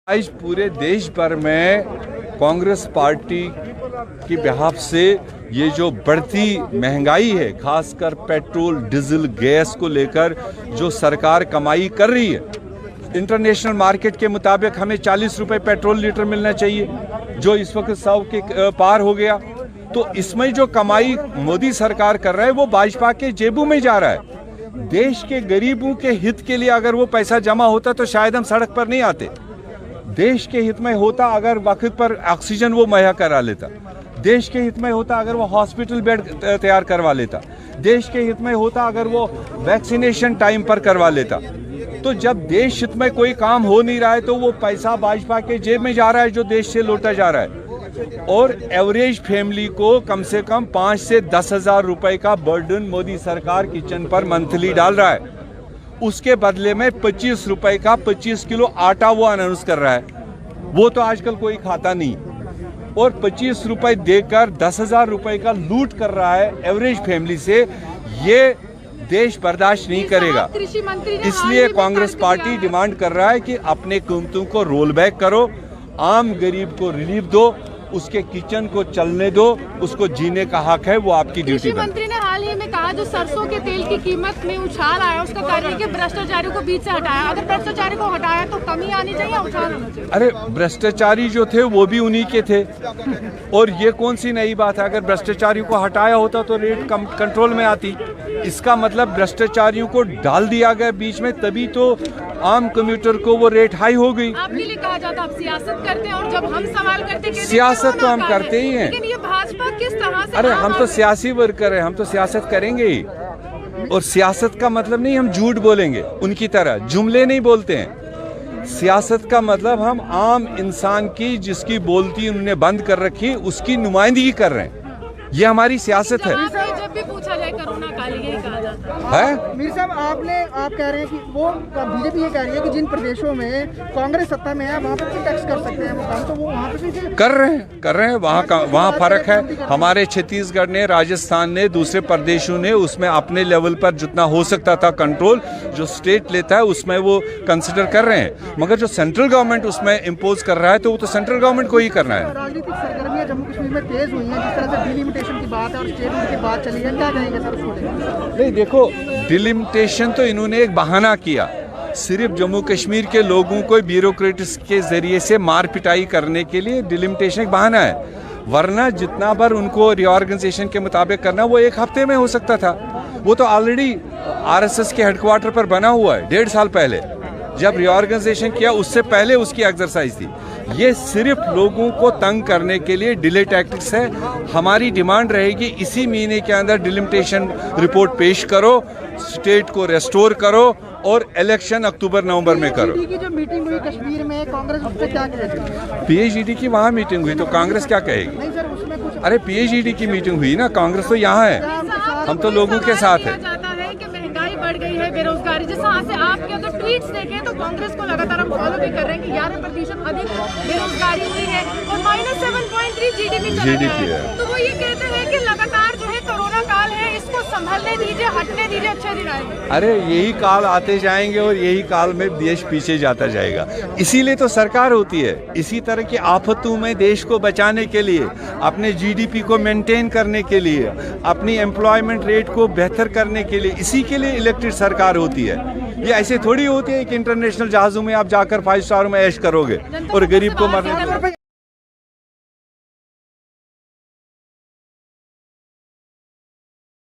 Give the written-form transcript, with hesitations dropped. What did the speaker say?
आज पूरे देश भर में कांग्रेस पार्टी की बिहाफ से ये जो बढ़ती महंगाई है, खासकर पेट्रोल डीजल गैस को लेकर जो सरकार कमाई कर रही है, इंटरनेशनल मार्केट के मुताबिक हमें 40 रुपए पेट्रोल लीटर मिलना चाहिए, जो इस वक्त 100 के पार हो गया। तो इसमें जो कमाई मोदी सरकार कर रहा है वो भाजपा के जेबों में जा रहा है। देश के गरीबों के हित के लिए अगर वो पैसा जमा होता तो शायद हम सड़क पर नहीं आते। देश के हित में होता अगर वक्त पर ऑक्सीजन वो मुहैया करा लेता, देश के हित में होता अगर वो हॉस्पिटल बेड तैयार करवा लेता, देश के हित में होता अगर वो वैक्सीनेशन टाइम पर करवा लेता। तो जब देश हित में कोई काम हो नहीं रहा है तो वो पैसा भाजपा के जेब में जा रहा है, जो देश से लौटा जा रहा है। और एवरेज फैमिली को कम से कम 5 से 10 हजार रुपए का बर्डन मोदी सरकार किचन पर मंथली डाल रहा है। उसके बदले में 25 रुपए का 25 किलो आटा वो अनाउंस कर रहा है। वो तो आजकल कोई खाता नहीं, और 25 रुपए देकर 10 हजार रुपए का लूट कर रहा है एवरेज फैमिली से। ये देश बर्दाश्त नहीं करेगा। इसलिए कांग्रेस पार्टी डिमांड कर रहा है कि अपने कीमतों को रोल बैक करो, आम गरीब को रिलीफ दो, उसके किचन को चलने दो, उसको जीने का हक है, वो आपकी ड्यूटी है। मंत्री ने हाल ही में कहा जो सरसों के तेल की कीमत में उछाल आया उसका कारण है कि भ्रष्टाचारी को बीच से हटाया। अगर भ्रष्टाचारी को हटाया तो कमी आनी चाहिए, उछाल होना चाहिए। अरे भ्रष्टाचारी जो थे वो भी उन्हीं के थे, और ये कौन सी नई बात है? अगर भ्रष्टाचारी को हटाया होता तो रेट कम कंट्रोल में आती। इसका मतलब भ्रष्टाचारियों को डाल दिया गया बीच में, तभी तो आम कम्यूटर को वो रेट हाई हो गई। आपके लिए कहा जाता आप सियासत करते हैं, और जब हम सवाल करते हैं सियासत तो हम करते ही हैं, लेकिन ये भाजपा किस तरह से? अरे हम तो सियासी वर्कर हैं, हम तो सियासत करेंगे ही। और सियासत का मतलब नहीं हम झूठ बोलेंगे उनकी तरह, जुमले नहीं बोलते हैं। सियासत का मतलब हम आम इंसान की जिसकी बोलती उन्होंने बंद कर रखी उसकी नुमाइंदगी कर रहे हैं। ये हमारी सियासत है। जब भी पूछा जाए कोरोना काल यही कहा जाता है। मीर साहब आप कह रहे हैं कि वो बीजेपी ये कह रही है कि जिन प्रदेशों में कांग्रेस सत्ता में है वहाँ पर भी टैक्स कर सकते हैं वो काम, तो वो वहाँ पर भी कर रहे हैं। वहाँ फर्क है। हमारे छत्तीसगढ़ ने, राजस्थान ने, दूसरे प्रदेशों ने उसमें अपने लेवल पर जितना हो सकता था कंट्रोल जो स्टेट लेता है उसमें वो कंसिडर कर रहे हैं। मगर जो सेंट्रल गवर्नमेंट उसमें इम्पोज कर रहा है तो वो तो सेंट्रल गवर्नमेंट को ही करना है। राजनीतिक सरगर्मियाँ जम्मू कश्मीर में तेज हुई हैं, जिस तरह से डिलिमिटेशन की बात है और स्टेट की बात चली है, क्या कहेंगे सर उसको? नहीं देखो, डिलिमिटेशन तो इन्होंने एक बहाना किया, सिर्फ जम्मू कश्मीर के लोगों को ब्यूरोक्रेट्स के जरिए से मार पिटाई करने के लिए डिलिमिटेशन एक बहाना है। वरना जितना बार उनको रिऑर्गेनाइजेशन के मुताबिक करना वो 1 हफ्ते में हो सकता था। वो तो ऑलरेडी आरएसएस के हेडक्वार्टर पर बना हुआ है 1.5 साल पहले। जब रिऑर्गेनाइजेशन किया उससे पहले उसकी एक्सरसाइज थी। ये सिर्फ लोगों को तंग करने के लिए डिले टैक्टिक्स है। हमारी डिमांड रहेगी इसी महीने के अंदर डिलिमिटेशन रिपोर्ट पेश करो, स्टेट को रेस्टोर करो और इलेक्शन अक्टूबर-नवंबर में करो। की जो मीटिंग हुई कश्मीर में कांग्रेस उससे क्या कहेगी? पीएचईडी की वहाँ मीटिंग हुई तो कांग्रेस क्या कहेगी? नहीं सर, उसमें कुछ अरे पीएचईडी की मीटिंग हुई ना, कांग्रेस तो यहाँ है, हम तो लोगों के साथ है। महंगाई बढ़ गई है, बेरोजगारी, जिस तरह से आपके अगर ट्वीट्स देखें तो कांग्रेस को लगातार हम फॉलो भी कर रहे हैं कि 11% अधिक बेरोजगारी हुई है और -7.3 जीडीपी है। तो वो ये कहते हैं कि लगातार जो है कोरोना काल है, इसको संभलने दीजिए, हटने दीजिए, अच्छे दिन आएंगे। अरे यही काल आते जाएंगे और यही काल में देश पीछे जाता जाएगा। इसीलिए तो सरकार होती है। इसी तरह की आफतों में देश को बचाने के लिए, अपने जीडीपी को मेंटेन करने के लिए, अपनी एम्प्लॉयमेंट रेट को बेहतर करने के लिए, इसी के लिए इलेक्टेड सरकार होती है। ये ऐसे थोड़ी होती है कि इंटरनेशनल जहाज़ों में आप जाकर 5 स्टार में ऐश करोगे और गरीब को मरने